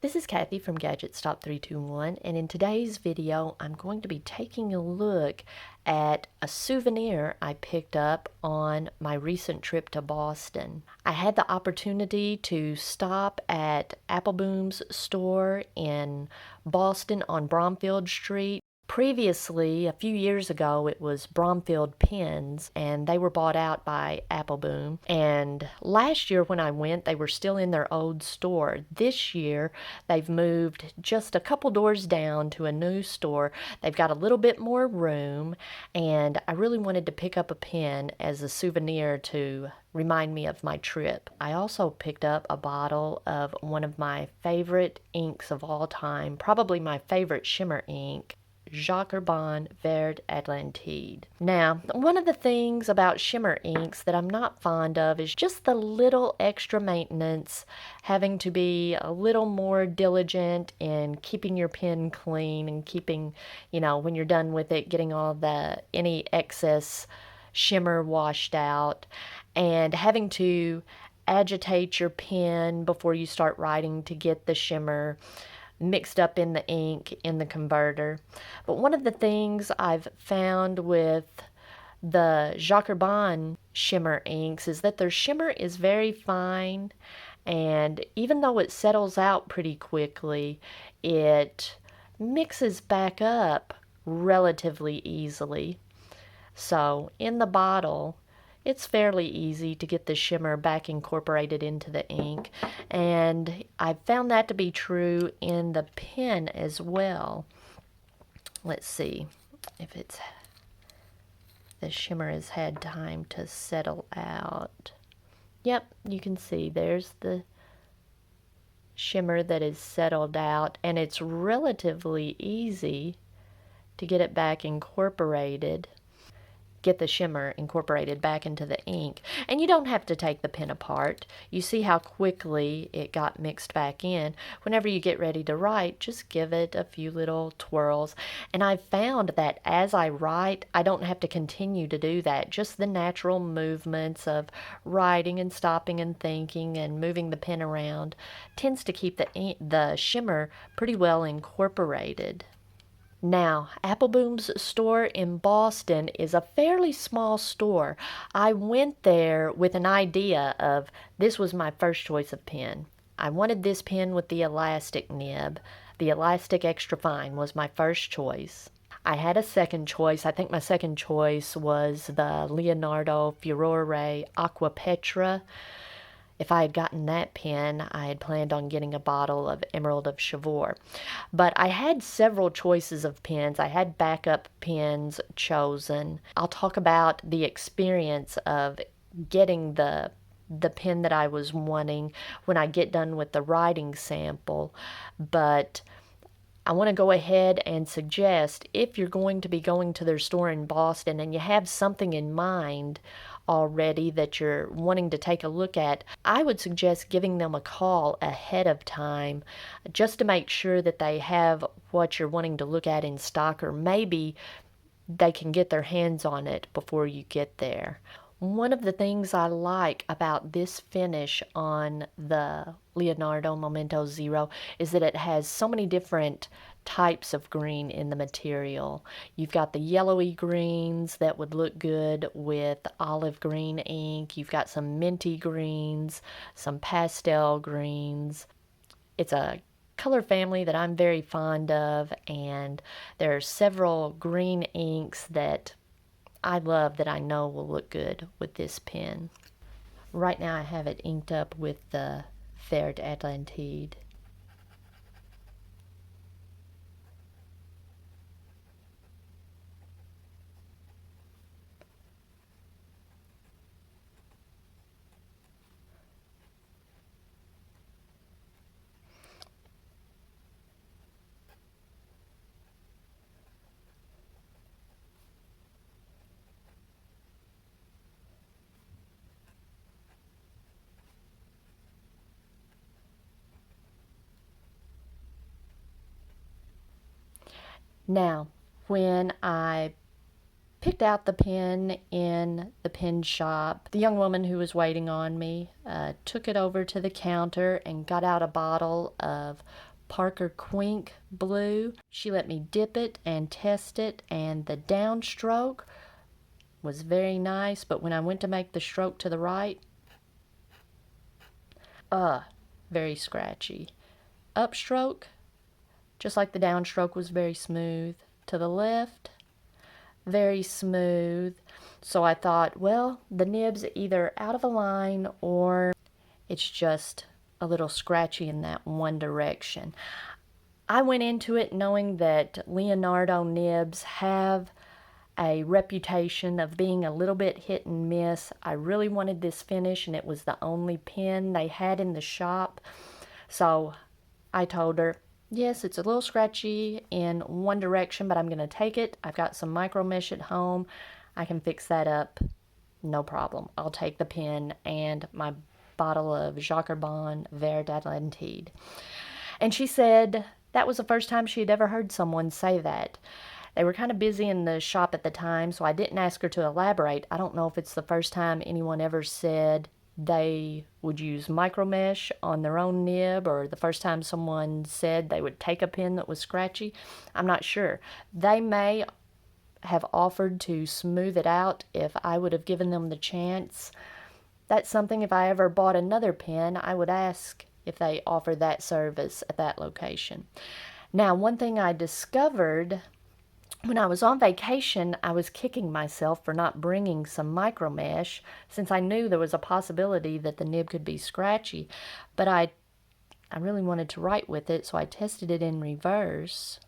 This is Kathy from Gadgets Top 321, and in today's video I'm going to be taking a look at a souvenir I picked up on my recent trip to Boston. I had the opportunity to stop at Appleboom's store in Boston on Bromfield Street. Previously, a few years ago, it was Bromfield Pens, and they were bought out by Appleboom. And last year when I went, they were still in their old store. This year, they've moved just a couple doors down to a new store. They've got a little bit more room, and I really wanted to pick up a pen as a souvenir to remind me of my trip. I also picked up a bottle of one of my favorite inks of all time, probably my favorite shimmer ink, Jacques Vert Atlantide. Now, one of the things about shimmer inks that I'm not fond of is just the little extra maintenance, having to be a little more diligent in keeping your pen clean and keeping, when you're done with it, getting all any excess shimmer washed out, and having to agitate your pen before you start writing to get the shimmer mixed up in the ink in the converter. But one of the things I've found with the Jacques shimmer inks is that their shimmer is very fine, and even though it settles out pretty quickly, it mixes back up relatively easily. So in the bottle, it's fairly easy to get the shimmer back incorporated into the ink, and I found that to be true in the pen as well. Let's see if the shimmer has had time to settle out. Yep, you can see there's the shimmer that is settled out, and it's relatively easy to get it back incorporated. Get the shimmer incorporated back into the ink. And you don't have to take the pen apart. You see how quickly it got mixed back in. Whenever you get ready to write, just give it a few little twirls. And I've found that as I write, I don't have to continue to do that. Just the natural movements of writing and stopping and thinking and moving the pen around tends to keep the shimmer pretty well incorporated. Now, Appleboom's store in Boston is a fairly small store. I went there with an idea of this was my first choice of pen. I wanted this pen with the elastic nib. The elastic extra fine was my first choice. I had a second choice. I think my second choice was the Leonardo Furore Aqua Petra. If I had gotten that pen, I had planned on getting a bottle of Emerald of Chivor. But I had several choices of pens. I had backup pens chosen. I'll talk about the experience of getting the pen that I was wanting when I get done with the writing sample. But I want to go ahead and suggest, if you're going to be going to their store in Boston and you have something in mind already that you're wanting to take a look at, I would suggest giving them a call ahead of time just to make sure that they have what you're wanting to look at in stock, or maybe they can get their hands on it before you get there. One of the things I like about this finish on the Leonardo Momento Zero is that it has so many different types of green in the material. You've got the yellowy greens that would look good with olive green ink. You've got some minty greens, some pastel greens. It's a color family that I'm very fond of, and there are several green inks that I love that I know will look good with this pen. Right now I have it inked up with the Vert Atlantide. Now, when I picked out the pen in the pen shop. The young woman who was waiting on me took it over to the counter and got out a bottle of Parker Quink blue. She let me dip it and test it, and the downstroke was very nice, but when I went to make the stroke to the right, very scratchy. Upstroke, just like the downstroke, was very smooth. To the left, very smooth. So I thought, well, the nib's either out of a line or it's just a little scratchy in that one direction. I went into it knowing that Leonardo nibs have a reputation of being a little bit hit and miss. I really wanted this finish, and it was the only pen they had in the shop. So I told her, yes, it's a little scratchy in one direction, but I'm going to take it. I've got some micromesh at home. I can fix that up. No problem. I'll take the pen and my bottle of Jacquerbon Vert d'Atlantide. And she said that was the first time she had ever heard someone say that. They were kind of busy in the shop at the time, so I didn't ask her to elaborate. I don't know if it's the first time anyone ever said they would use micromesh on their own nib, or the first time someone said they would take a pen that was scratchy. I'm not sure. They may have offered to smooth it out if I would have given them the chance. That's something, if I ever bought another pen, I would ask if they offered that service at that location. Now, one thing I discovered when I was on vacation, I was kicking myself for not bringing some micromesh, since I knew there was a possibility that the nib could be scratchy. But I really wanted to write with it, so I tested it in reverse.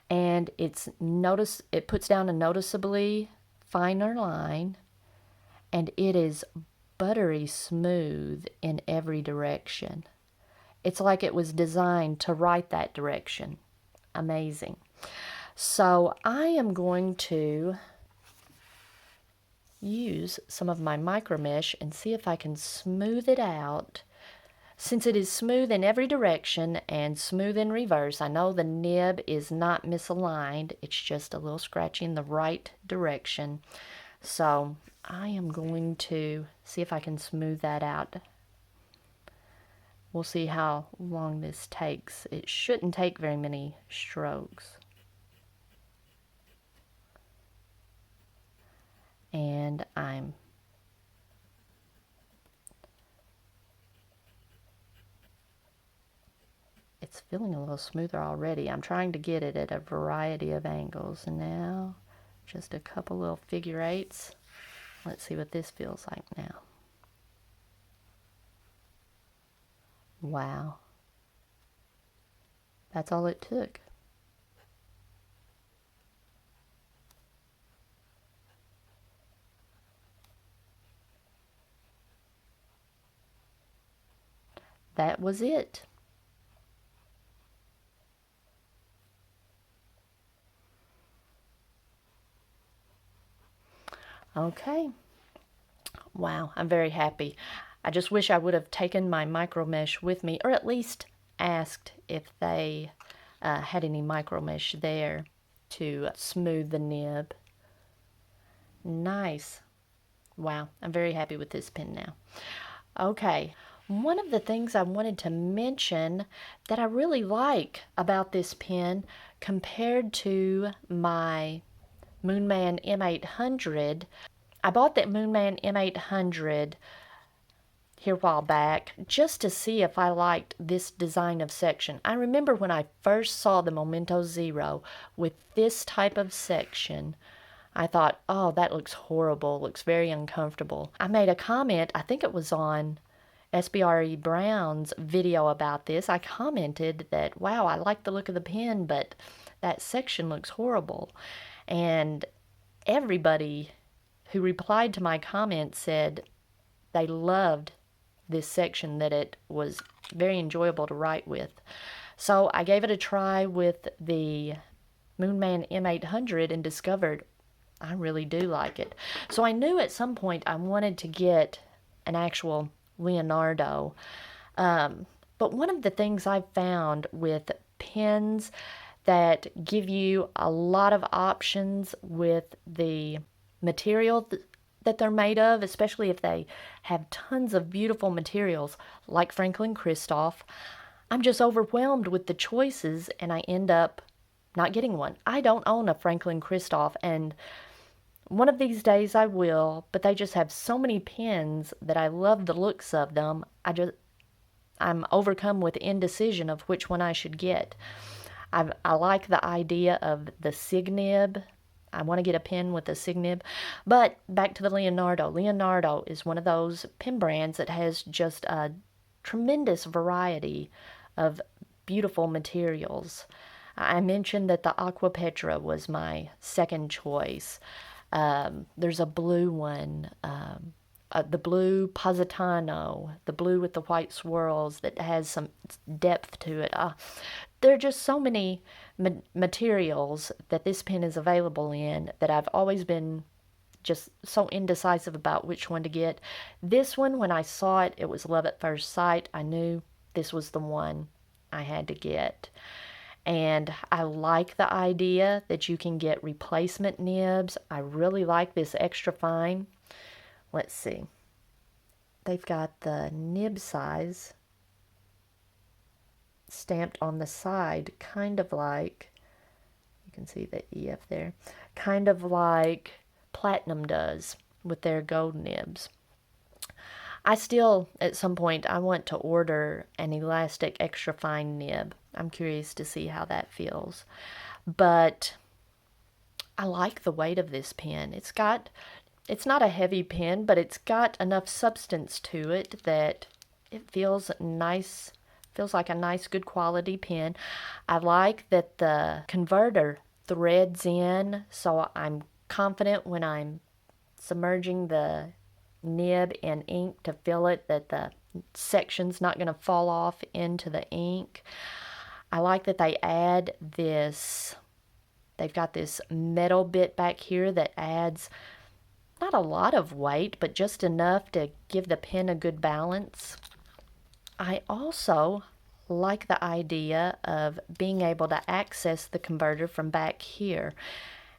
And it puts down a noticeably finer line, and it is buttery smooth in every direction. It's like it was designed to write that direction. Amazing. So I am going to use some of my micromesh and see if I can smooth it out. Since it is smooth in every direction and smooth in reverse, I know the nib is not misaligned. It's just a little scratchy in the right direction. So I am going to see if I can smooth that out. We'll see how long this takes. It shouldn't take very many strokes. And it's feeling a little smoother already. I'm trying to get it at a variety of angles. And now, just a couple little figure eights. Let's see what this feels like now. Wow. That's all it took. That was it. Okay. Wow, I'm very happy. I just wish I would have taken my micromesh with me, or at least asked if they had any micromesh there to smooth the nib. Nice. Wow, I'm very happy with this pen now. Okay, one of the things I wanted to mention that I really like about this pen compared to my Moonman M800, I bought that Moonman M800 here a while back just to see if I liked this design of section. I remember when I first saw the Momento Zero with this type of section, I thought, oh, that looks horrible, looks very uncomfortable. I made a comment, I think it was on SBRE Brown's video about this. I commented that, wow, I like the look of the pen, but that section looks horrible. And everybody who replied to my comment said they loved this section, that it was very enjoyable to write with. So I gave it a try with the Moonman M800 and discovered I really do like it. So I knew at some point I wanted to get an actual Leonardo But one of the things I've found with pens that give you a lot of options with the material that they're made of, especially if they have tons of beautiful materials like Franklin Christoph, I'm just overwhelmed with the choices and I end up not getting one. I don't own a Franklin Christoph, and one of these days I will, but they just have so many pens that I love the looks of them. I'm overcome with indecision of which one I should get. I like the idea of the sig nib. I want to get a pen with a sig nib. But back to the Leonardo. Leonardo is one of those pen brands that has just a tremendous variety of beautiful materials. I mentioned that the Aqua Petra was my second choice. There's a blue one, the blue Positano, the blue with the white swirls that has some depth to it. There are just so many materials that this pen is available in that I've always been just so indecisive about which one to get. This one, when I saw it, it was love at first sight. I knew this was the one I had to get. And I like the idea that you can get replacement nibs. I really like this extra fine. Let's see. They've got the nib size stamped on the side, kind of like, you can see the EF there, kind of like Platinum does with their gold nibs. I still, at some point, I want to order an elastic extra fine nib. I'm curious to see how that feels. But I like the weight of this pen. It's not a heavy pen, but it's got enough substance to it that it feels nice, feels like a nice, good quality pen. I like that the converter threads in, so I'm confident when I'm submerging the nib in ink to fill it that the section's not going to fall off into the ink. I like that they add this, they've got this metal bit back here that adds not a lot of weight, but just enough to give the pen a good balance. I also like the idea of being able to access the converter from back here.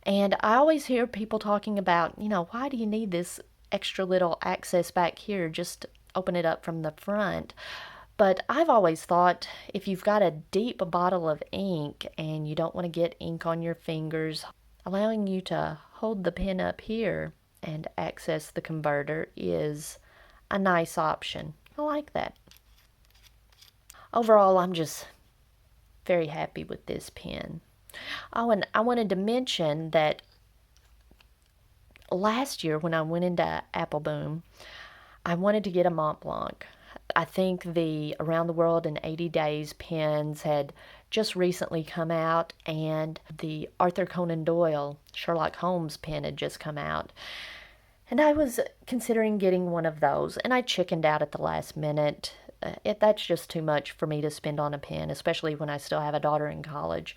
And I always hear people talking about, why do you need this extra little access back here? Just open it up from the front. But I've always thought if you've got a deep bottle of ink and you don't want to get ink on your fingers, allowing you to hold the pen up here and access the converter is a nice option. I like that. Overall, I'm just very happy with this pen. Oh, and I wanted to mention that last year when I went into Appleboom, I wanted to get a Mont Blanc. I think the Around the World in 80 Days pens had just recently come out, and the Arthur Conan Doyle Sherlock Holmes pen had just come out. And I was considering getting one of those, and I chickened out at the last minute. That's just too much for me to spend on a pen, especially when I still have a daughter in college.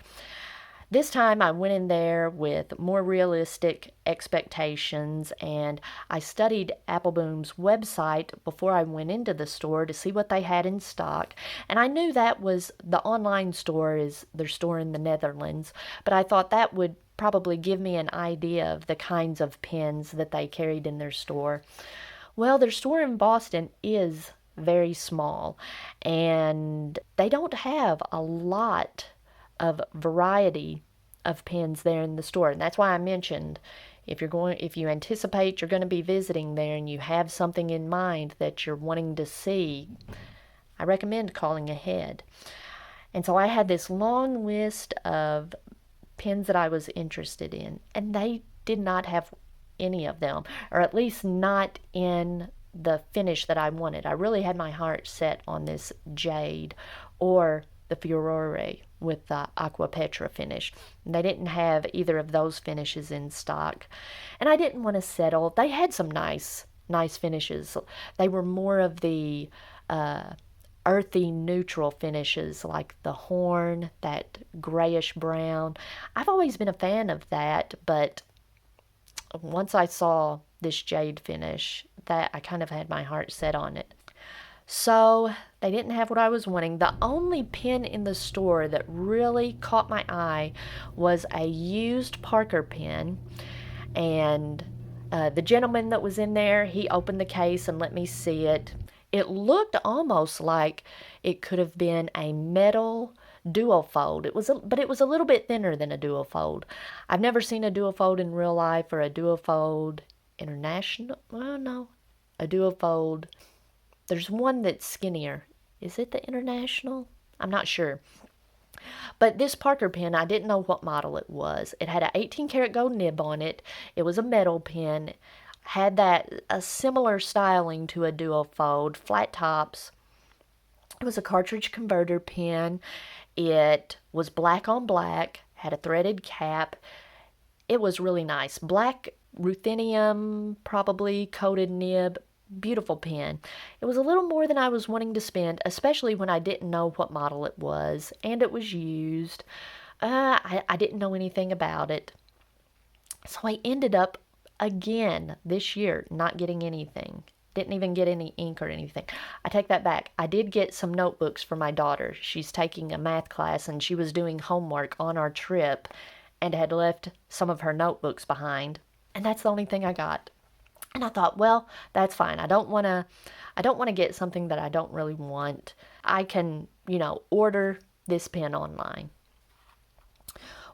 This time I went in there with more realistic expectations, and I studied Appleboom's website before I went into the store to see what they had in stock. And I knew that was the online store, is their store in the Netherlands, but I thought that would probably give me an idea of the kinds of pens that they carried in their store. Well, their store in Boston is very small, and they don't have a lot of variety of pens there in the store. And that's why I mentioned if you anticipate you're going to be visiting there and you have something in mind that you're wanting to see, I recommend calling ahead. And so I had this long list of pens that I was interested in, and they did not have any of them, or at least not in the finish that I wanted. I really had my heart set on this Jade or the Furore with the Aqua Petra finish. They didn't have either of those finishes in stock, and I didn't want to settle. They had some nice finishes. They were more of the earthy neutral finishes, like the horn, that grayish brown. I've always been a fan of that, but once I saw this Jade finish, that I kind of had my heart set on it. So they didn't have what I was wanting. The only pen in the store that really caught my eye was a used Parker pen. And the gentleman that was in there, he opened the case and let me see it. It looked almost like it could have been a metal duofold. But it was a little bit thinner than a duofold. I've never seen a duofold in real life or a duofold international. Well, no, a duofold. There's one that's skinnier. Is it the International? I'm not sure. But this Parker pen, I didn't know what model it was. It had an 18 karat gold nib on it. It was a metal pen. Had that a similar styling to a duofold, flat tops. It was a cartridge converter pen. It was black on black, had a threaded cap. It was really nice. Black ruthenium, probably coated nib. Beautiful pen. It was a little more than I was wanting to spend, especially when I didn't know what model it was, and it was used. I didn't know anything about it. So I ended up again this year not getting anything. Didn't even get any ink or anything. I take that back. I did get some notebooks for my daughter. She's taking a math class and she was doing homework on our trip and had left some of her notebooks behind. And that's the only thing I got. And I thought, well, that's fine. I don't want to get something that I don't really want. I can, order this pen online.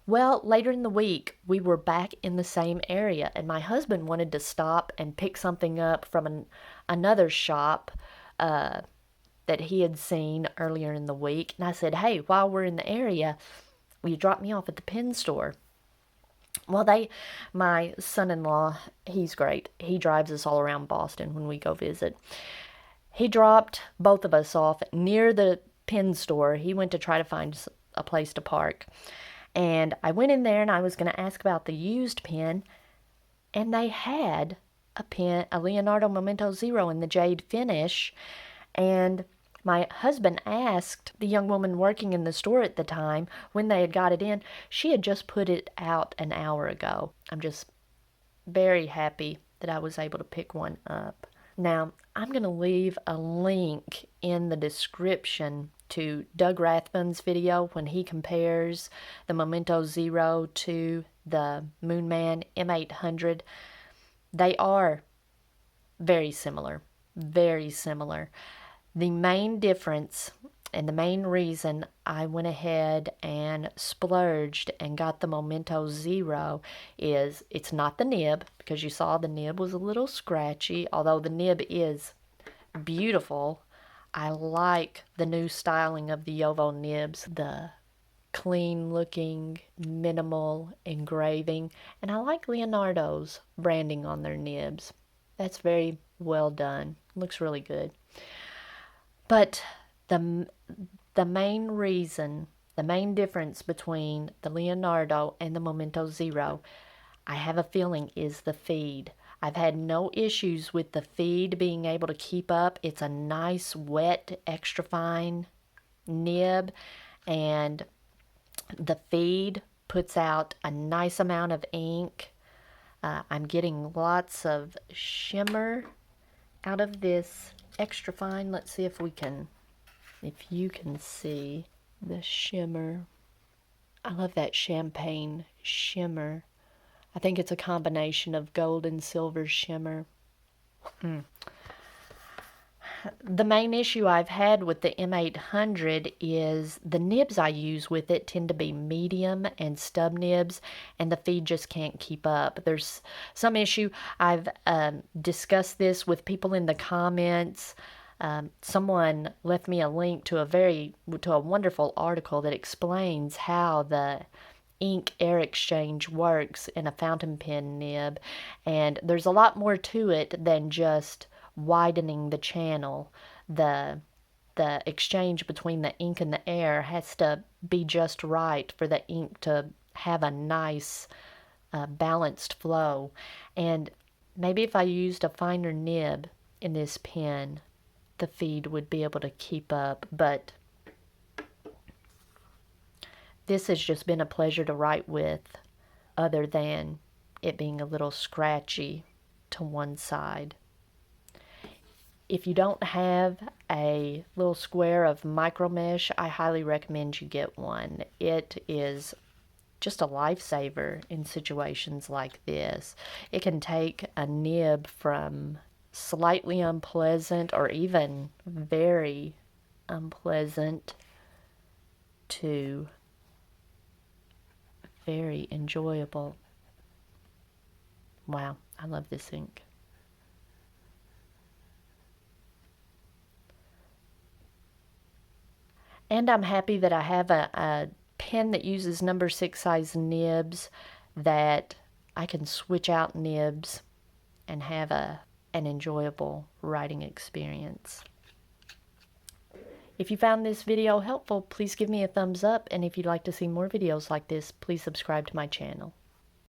Well, later in the week, we were back in the same area, and my husband wanted to stop and pick something up from another shop that he had seen earlier in the week. And I said, hey, while we're in the area, will you drop me off at the pen store? Well, my son-in-law, he's great. He drives us all around Boston when we go visit. He dropped both of us off near the pen store. He went to try to find a place to park. And I went in there and I was going to ask about the used pen. And they had a pen, a Leonardo Momento Zero in the jade finish. And my husband asked the young woman working in the store at the time when they had got it in. She had just put it out an hour ago. I'm just very happy that I was able to pick one up. Now, I'm going to leave a link in the description to Doug Rathbun's video when he compares the Momento Zero to the Moonman M800. They are very similar, very similar. The main difference and the main reason I went ahead and splurged and got the Momento Zero is it's not the nib, because you saw the nib was a little scratchy, although the nib is beautiful. I like the new styling of the Yovo nibs, the clean looking, minimal engraving, and I like Leonardo's branding on their nibs. That's very well done. Looks really good. But the main reason, the main difference between the Leonardo and the Momento Zero, I have a feeling is the feed. I've had no issues with the feed being able to keep up. It's a nice, wet, extra fine nib, and the feed puts out a nice amount of ink. I'm getting lots of shimmer out of this extra fine. Let's see if you can see the shimmer. I love that champagne shimmer. I think it's a combination of gold and silver shimmer. The main issue I've had with the M800 is the nibs I use with it tend to be medium and stub nibs, and the feed just can't keep up. There's some issue. I've discussed this with people in the comments. Someone left me a link to a wonderful article that explains how the ink air exchange works in a fountain pen nib, and there's a lot more to it than just widening the channel. The exchange between the ink and the air has to be just right for the ink to have a nice balanced flow. And maybe if I used a finer nib in this pen, the feed would be able to keep up. But this has just been a pleasure to write with, other than it being a little scratchy to one side. If you don't have a little square of micromesh, I highly recommend you get one. It is just a lifesaver in situations like this. It can take a nib from slightly unpleasant or even very unpleasant to very enjoyable. Wow, I love this ink. And I'm happy that I have a pen that uses number 6 size nibs, that I can switch out nibs and have an enjoyable writing experience. If you found this video helpful, please give me a thumbs up, and if you'd like to see more videos like this, please subscribe to my channel.